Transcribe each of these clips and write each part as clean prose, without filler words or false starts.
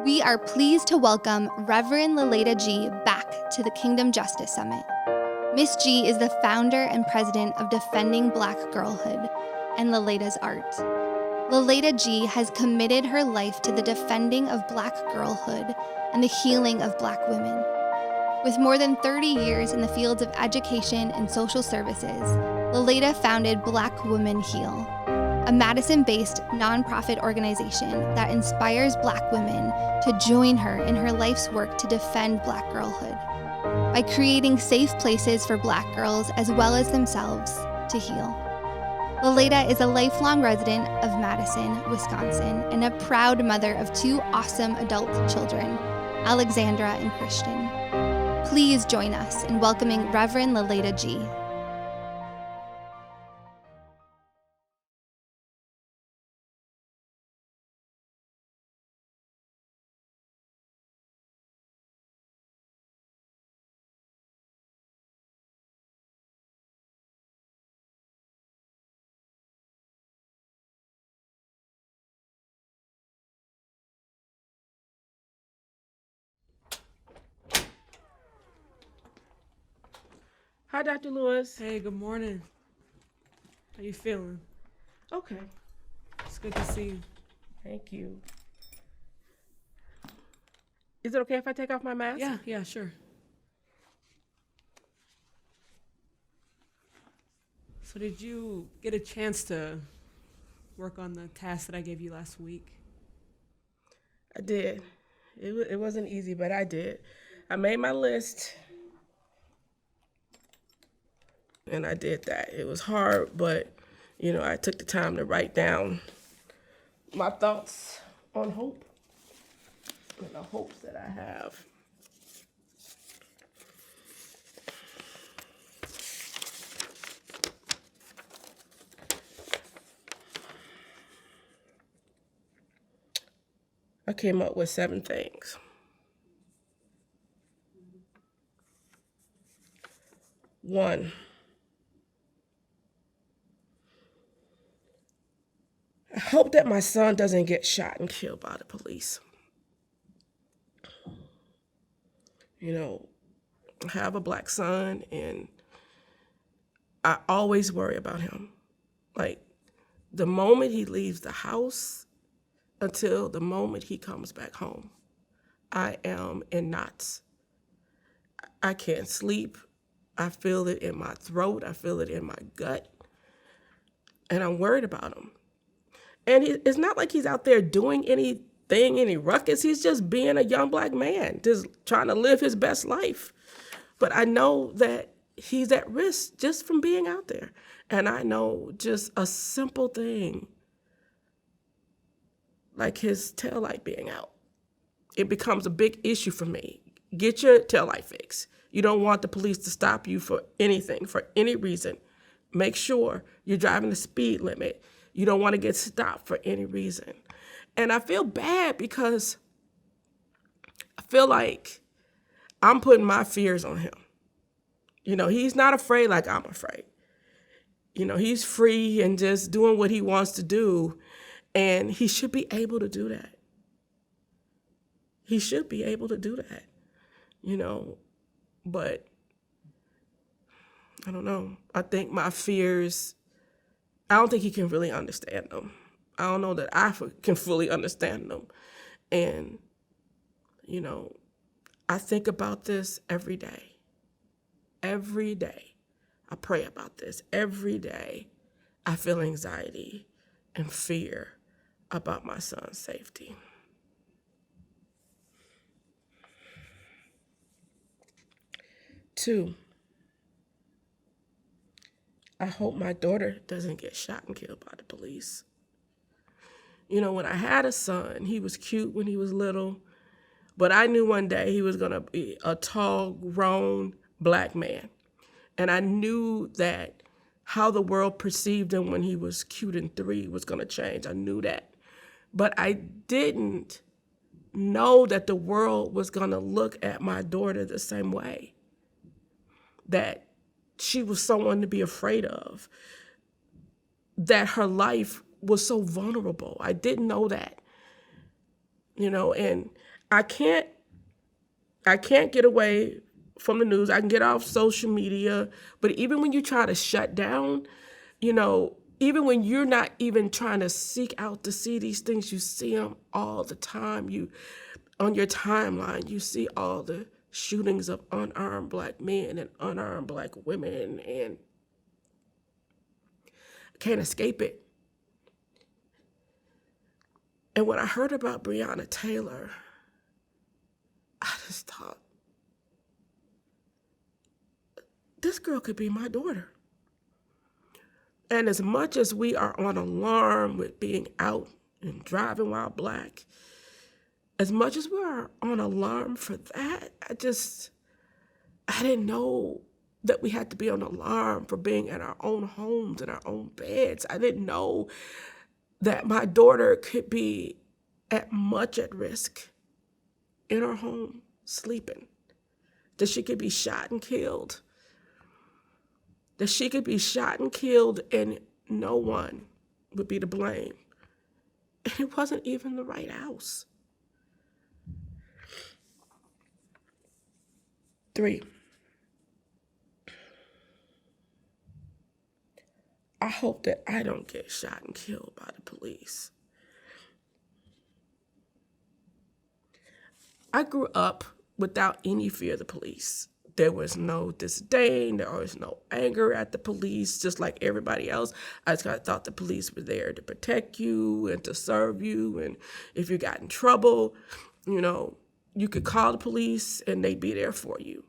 We are pleased to welcome Reverend Lilada G back to the Kingdom Justice Summit. Miss G is the founder and president of Defending Black Girlhood and Lilada's Art. Lilada G has committed her life to the defending of Black girlhood and the healing of Black women. With more than 30 years in the fields of education and social services, Lilada founded Black Women Heal, a Madison-based nonprofit organization that inspires Black women to join her in her life's work to defend Black girlhood by creating safe places for Black girls as well as themselves to heal. Lilada is a lifelong resident of Madison, Wisconsin, and a proud mother of two awesome adult children, Alexandra and Christian. Please join us in welcoming Reverend Lilada G. Hi, Dr. Lewis. Hey, good morning. How you feeling? Okay. It's good to see you. Thank you. Is it okay if I take off my mask? Yeah, sure. So did you get a chance to work on the task that I gave you last week? I did. It wasn't easy, but I did. I made my list. And I did that. It was hard, but, I took the time to write down my thoughts on hope and the hopes that I have. I came up with 7 things. 1, I hope that my son doesn't get shot and killed by the police. I have a Black son, and I always worry about him. Like, the moment he leaves the house until the moment he comes back home, I am in knots. I can't sleep. I feel it in my throat. I feel it in my gut. And I'm worried about him. And it's not like he's out there doing anything, any ruckus. He's just being a young Black man, just trying to live his best life. But I know that he's at risk just from being out there. And I know just a simple thing, like his taillight being out, it becomes a big issue for me. Get your taillight fixed. You don't want the police to stop you for anything, for any reason. Make sure you're driving the speed limit. You don't want to get stopped for any reason. And I feel bad because I feel like I'm putting my fears on him. He's not afraid like I'm afraid. He's free and just doing what he wants to do. And he should be able to do that. He should be able to do that, But I don't know. I think my fears, I don't think he can really understand them. I don't know that I can fully understand them. And, I think about this every day. Every day. I pray about this. Every day I feel anxiety and fear about my son's safety. 2, I hope my daughter doesn't get shot and killed by the police. When I had a son, he was cute when he was little, but I knew one day he was going to be a tall, grown Black man. And I knew that how the world perceived him when he was cute and 3 was going to change. I knew that. But I didn't know that the world was going to look at my daughter the same way, that she was someone to be afraid of, that her life was so vulnerable. I didn't know that. And I can't get away from the news. I can get off social media, but even when you try to shut down, even when you're not even trying to seek out to see these things, you see them all the time. On your timeline, you see all the shootings of unarmed Black men and unarmed Black women, and can't escape it. And when I heard about Breonna Taylor, I just thought, this girl could be my daughter. And as much as we are on alarm with being out and driving while Black, as much as we are on alarm for that, I didn't know that we had to be on alarm for being in our own homes, in our own beds. I didn't know that my daughter could be much at risk in her home, sleeping, that she could be shot and killed, and no one would be to blame. And it wasn't even the right house. 3, I hope that I don't get shot and killed by the police. I grew up without any fear of the police. There was no disdain, there was no anger at the police, just like everybody else. I just thought the police were there to protect you and to serve you. And if you got in trouble, you could call the police and they'd be there for you.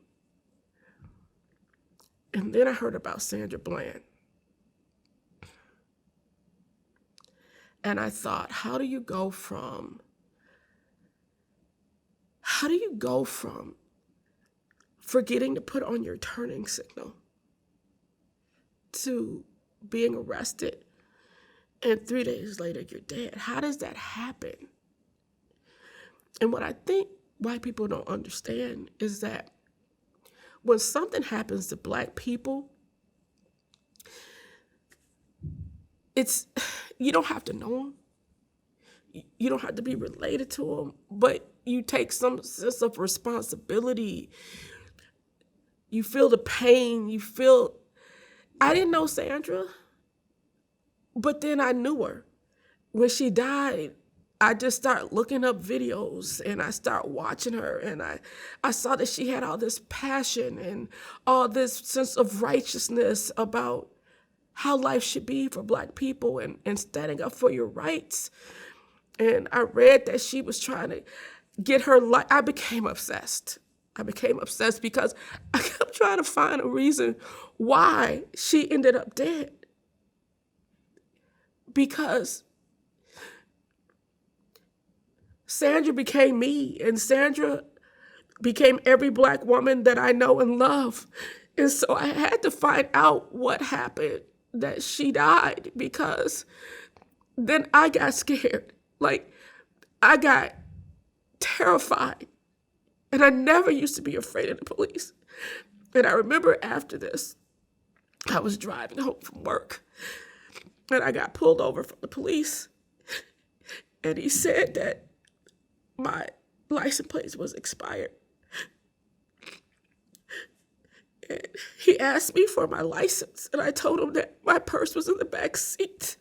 And then I heard about Sandra Bland. And I thought, how do you go from forgetting to put on your turning signal to being arrested and 3 days later you're dead? How does that happen? And what I think white people don't understand is that when something happens to Black people, you don't have to know them. You don't have to be related to them, but you take some sense of responsibility. You feel the pain. I didn't know Sandra, but then I knew her. When she died, I just started looking up videos and I started watching her, and I saw that she had all this passion and all this sense of righteousness about how life should be for Black people and standing up for your rights. And I read that she was trying to get her life. I became obsessed because I kept trying to find a reason why she ended up dead. Because Sandra became me, and Sandra became every Black woman that I know and love. And so I had to find out what happened that she died, because then I got scared. I got terrified. And I never used to be afraid of the police. And I remember after this, I was driving home from work, and I got pulled over from the police. And he said that my license plate was expired. And he asked me for my license, and I told him that my purse was in the back seat.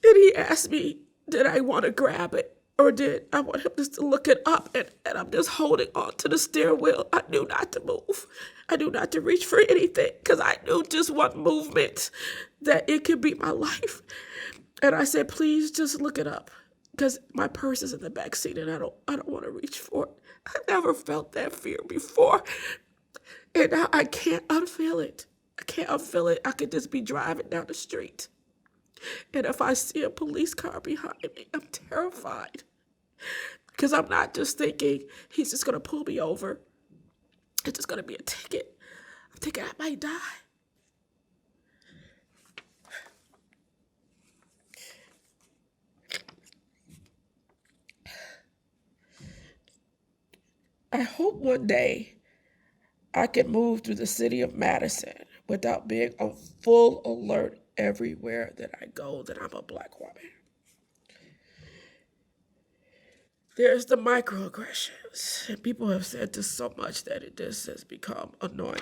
And he asked me, did I want to grab it, or did I want him just to look it up? And I'm just holding on to the steering wheel. I knew not to move. I knew not to reach for anything, because I knew just one movement that it could be my life. And I said, please just look it up, because my purse is in the back seat and I don't want to reach for it. I never felt that fear before. And now I can't unfeel it. I could just be driving down the street, and if I see a police car behind me, I'm terrified. Because I'm not just thinking he's just going to pull me over. It's just going to be a ticket. I'm thinking I might die. I hope one day I can move through the city of Madison without being on full alert everywhere that I go that I'm a Black woman. There's the microaggressions. And people have said this so much that it just has become annoying.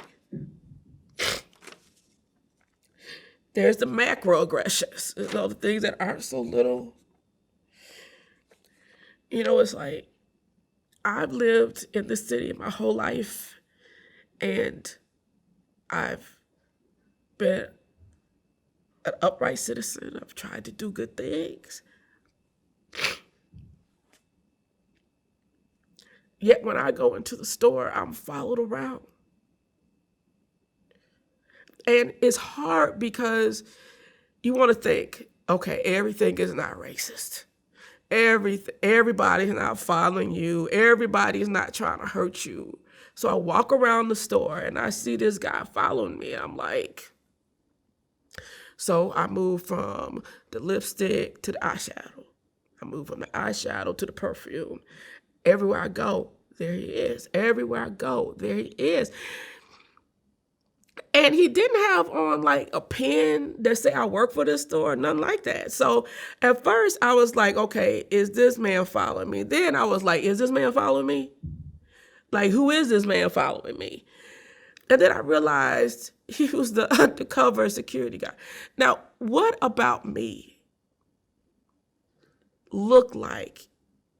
There's the macroaggressions. You know, the things that aren't so little. You know, it's like, I've lived in this city my whole life, and I've been an upright citizen. I've tried to do good things. Yet when I go into the store, I'm followed around. And it's hard because you want to think, okay, everything is not racist. Everybody's not following you. Everybody's not trying to hurt you. So I walk around the store and I see this guy following me. I'm like, so I move from the lipstick to the eyeshadow. I move from the eyeshadow to the perfume. Everywhere I go, there he is. Everywhere I go, there he is. And he didn't have on like a pin that say I work for this store, nothing like that. So at first I was like, okay, is this man following me? Then I was like, is this man following me? Like, who is this man following me? And then I realized he was the undercover security guy. Now, what about me looked like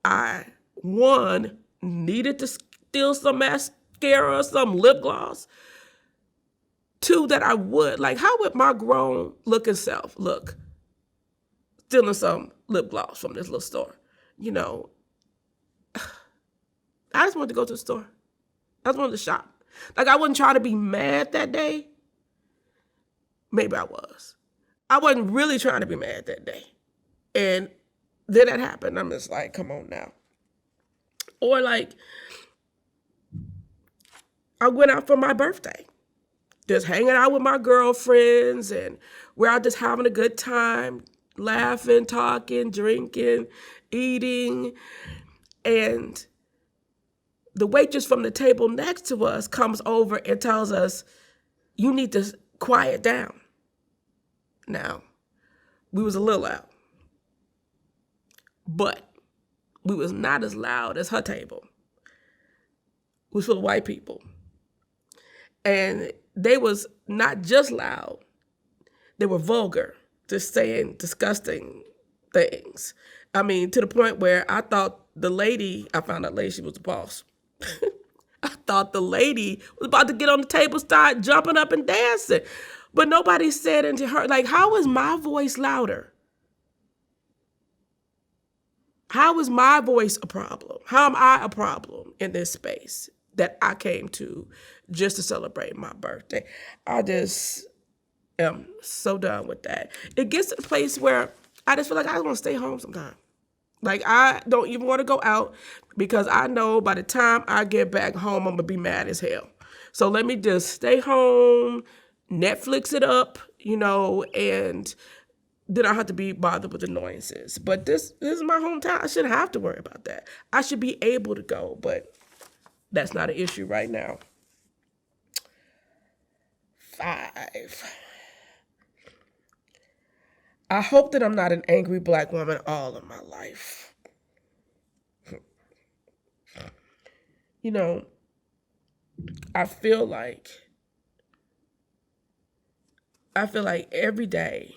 I, one, needed to steal some mascara or some lip gloss? Two, that I would. Like, how would my grown looking self look stealing some lip gloss from this little store? You know, I just wanted to go to the store. I just wanted to shop. Like, I wasn't trying to be mad that day. Maybe I was. I wasn't really trying to be mad that day. And then that happened. I'm just like, come on now. Or like, I went out for my birthday. Just hanging out with my girlfriends, and we're out just having a good time, laughing, talking, drinking, eating. And the waitress from the table next to us comes over and tells us, you need to quiet down. Now, we was a little loud, but we was not as loud as her table. It was full of white people. And they was not just loud, they were vulgar, just saying disgusting things. I mean, to the point where I thought the lady, I found out later she was the boss. I thought the lady was about to get on the table, start jumping up and dancing. But nobody said into her, like, how is my voice louder? How is my voice a problem? How am I a problem in this space that I came to just to celebrate my birthday? I just am so done with that. It gets to the place where I just feel like I want to stay home sometimes. Like, I don't even want to go out because I know by the time I get back home, I'm going to be mad as hell. So let me just stay home, Netflix it up, you know, and then I have to be bothered with annoyances. But this is my hometown. I shouldn't have to worry about that. I should be able to go, but that's not an issue right now. 5. I hope that I'm not an angry Black woman all of my life. You know, I feel like every day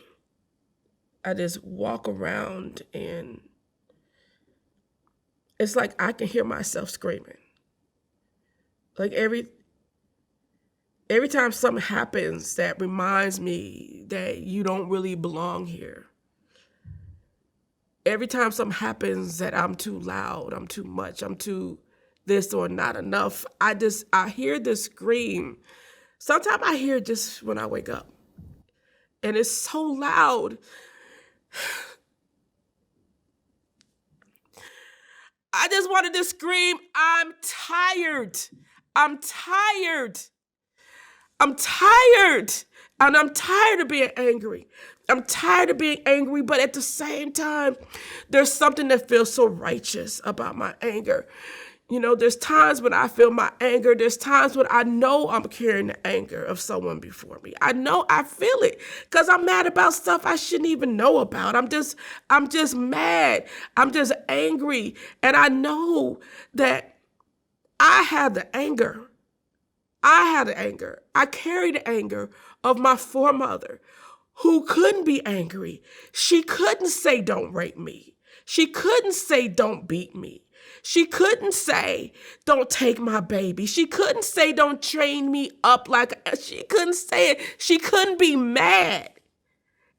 I just walk around and it's like I can hear myself screaming. Like every time something happens that reminds me that you don't really belong here. Every time something happens that I'm too loud, I'm too much, I'm too this or not enough, I hear this scream. Sometimes I hear it just when I wake up. And it's so loud. I just wanted to scream, I'm tired. I'm tired. I'm tired. And I'm tired of being angry. I'm tired of being angry, but at the same time, there's something that feels so righteous about my anger. You know, there's times when I feel my anger. There's times when I know I'm carrying the anger of someone before me. I know I feel it because I'm mad about stuff I shouldn't even know about. I'm just mad. I'm just angry. And I know that I have the anger. I carry the anger of my foremother who couldn't be angry. She couldn't say, don't rape me. She couldn't say, don't beat me. She couldn't say, don't take my baby. She couldn't say, don't train me up she couldn't say it. She couldn't be mad.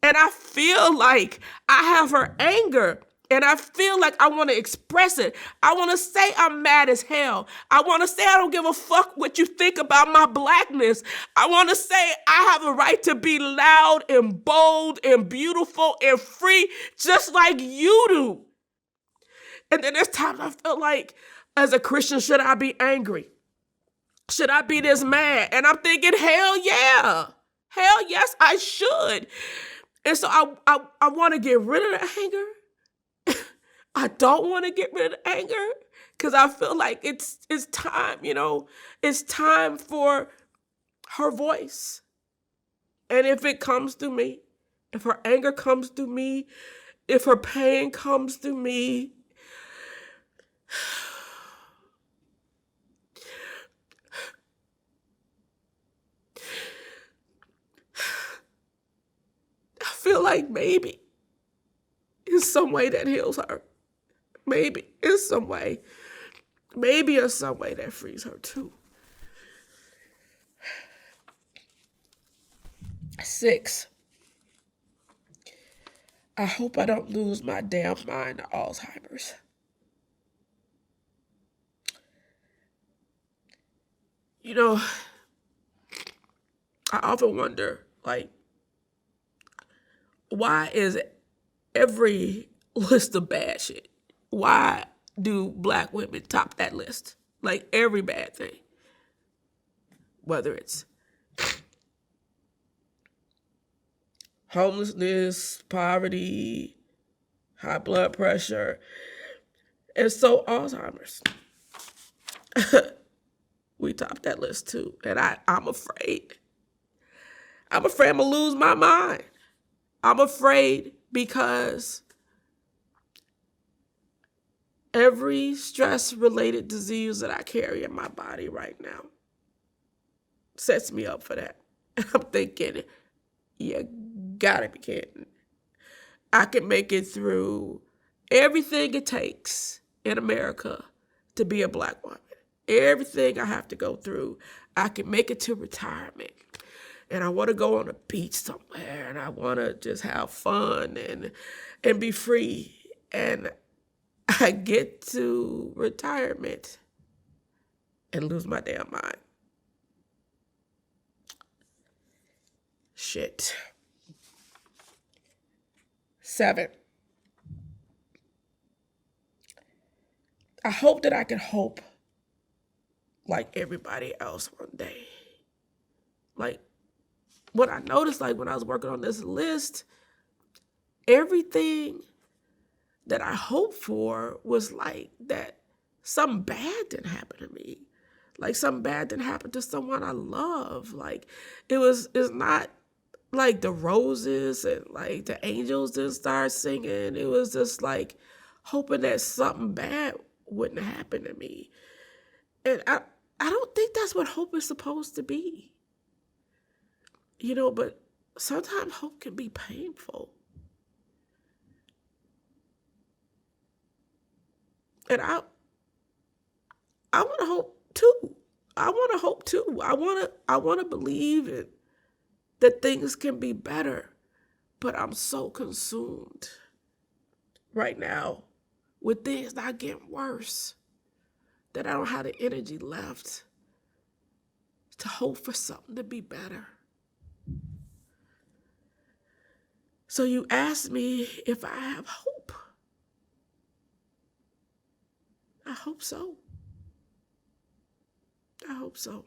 And I feel like I have her anger. And I feel like I want to express it. I want to say I'm mad as hell. I want to say I don't give a fuck what you think about my blackness. I want to say I have a right to be loud and bold and beautiful and free just like you do. And then there's times I feel like, as a Christian, should I be angry? Should I be this mad? And I'm thinking, hell yeah. Hell yes, I should. And so I want to get rid of the anger. I don't want to get rid of the anger because I feel like it's time, it's time for her voice. And if it comes through me, if her anger comes through me, if her pain comes through me, I feel like maybe in some way that heals her. Maybe in some way. Maybe in some way that frees her too. 6, I hope I don't lose my damn mind to Alzheimer's. I often wonder, why is every list of bad shit? Why do Black women top that list? Like every bad thing. Whether it's homelessness, poverty, high blood pressure, and so Alzheimer's. We top that list too. And I'm afraid. I'm afraid I'm going to lose my mind. I'm afraid because every stress-related disease that I carry in my body right now sets me up for that. And I'm thinking, you gotta be kidding. I can make it through everything it takes in America to be a Black woman. Everything I have to go through, I can make it to retirement. And I want to go on a beach somewhere, and I want to just have fun and be free. And I get to retirement and lose my damn mind. Shit. 7, I hope that I can hope like everybody else one day. Like, what I noticed, when I was working on this list, everything that I hoped for was that something bad didn't happen to me. Like something bad didn't happen to someone I love. It's not like the roses and the angels didn't start singing. It was just hoping that something bad wouldn't happen to me. And I don't think that's what hope is supposed to be. But sometimes hope can be painful. And I want to hope too. I want to believe that things can be better. But I'm so consumed right now with things not getting worse that I don't have the energy left to hope for something to be better. So you asked me if I have hope. I hope so. I hope so.